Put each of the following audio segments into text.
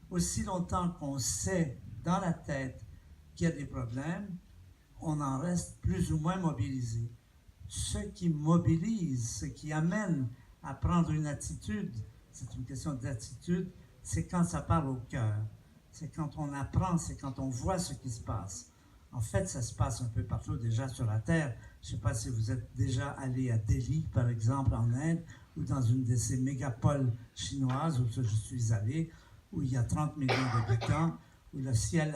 aussi longtemps qu'on sait dans la tête qu'il y a des problèmes, on en reste plus ou moins mobilisé. Ce qui mobilise, ce qui amène à prendre une attitude, c'est une question d'attitude, c'est quand ça parle au cœur. C'est quand on apprend, c'est quand on voit ce qui se passe. En fait, ça se passe un peu partout déjà sur la Terre. Je ne sais pas si vous êtes déjà allé à Delhi, par exemple, en Inde, ou dans une de ces mégapoles chinoises où je suis allé, où il y a 30 millions d'habitants, où le ciel,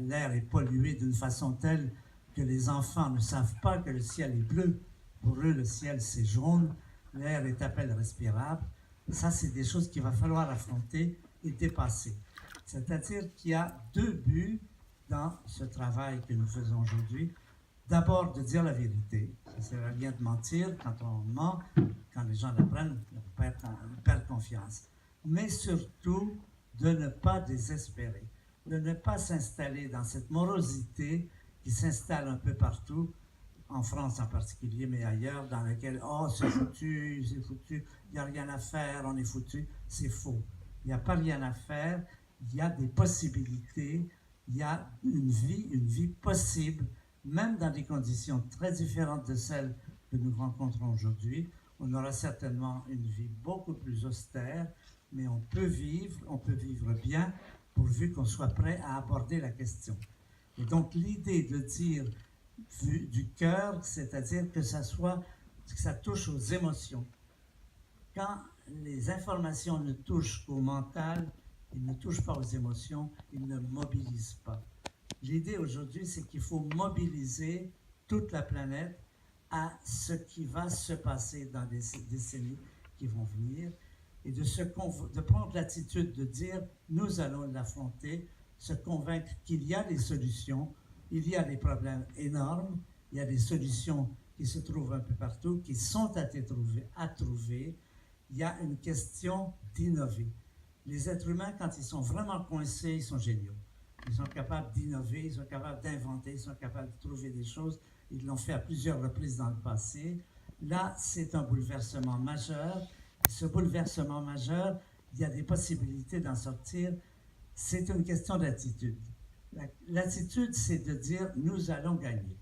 l'air est pollué d'une façon telle que les enfants ne savent pas que le ciel est bleu. Pour eux, le ciel, c'est jaune. L'air est à peine respirable. Ça, c'est des choses qu'il va falloir affronter et dépasser. C'est-à-dire qu'il y a deux buts dans ce travail que nous faisons aujourd'hui. D'abord, de dire la vérité. Ça ne sert à rien de mentir. Quand on ment, quand les gens l'apprennent, on perd confiance. Mais surtout, de ne pas désespérer. De ne pas s'installer dans cette morosité qui s'installe un peu partout, en France en particulier, mais ailleurs, dans laquelle, oh, c'est foutu, il n'y a rien à faire, on est foutu. C'est faux. Il n'y a pas rien à faire, il y a des possibilités, il y a une vie possible, même dans des conditions très différentes de celles que nous rencontrons aujourd'hui. On aura certainement une vie beaucoup plus austère, mais on peut vivre bien, pourvu qu'on soit prêt à aborder la question. Et donc l'idée de dire du cœur, c'est-à-dire que ça touche aux émotions. Quand les informations ne touchent qu'au mental, ils ne touchent pas aux émotions, ils ne mobilisent pas. L'idée aujourd'hui, c'est qu'il faut mobiliser toute la planète à ce qui va se passer dans les décennies qui vont venir et de prendre l'attitude de dire nous allons l'affronter, se convaincre qu'il y a des solutions, il y a des problèmes énormes, il y a des solutions qui se trouvent un peu partout, qui sont à trouver. Il y a une question d'innover. Les êtres humains, quand ils sont vraiment coincés, ils sont géniaux. Ils sont capables d'innover, ils sont capables d'inventer, ils sont capables de trouver des choses. Ils l'ont fait à plusieurs reprises dans le passé. Là, c'est un bouleversement majeur. Et ce bouleversement majeur, il y a des possibilités d'en sortir. C'est une question d'attitude. L'attitude, c'est de dire « nous allons gagner ».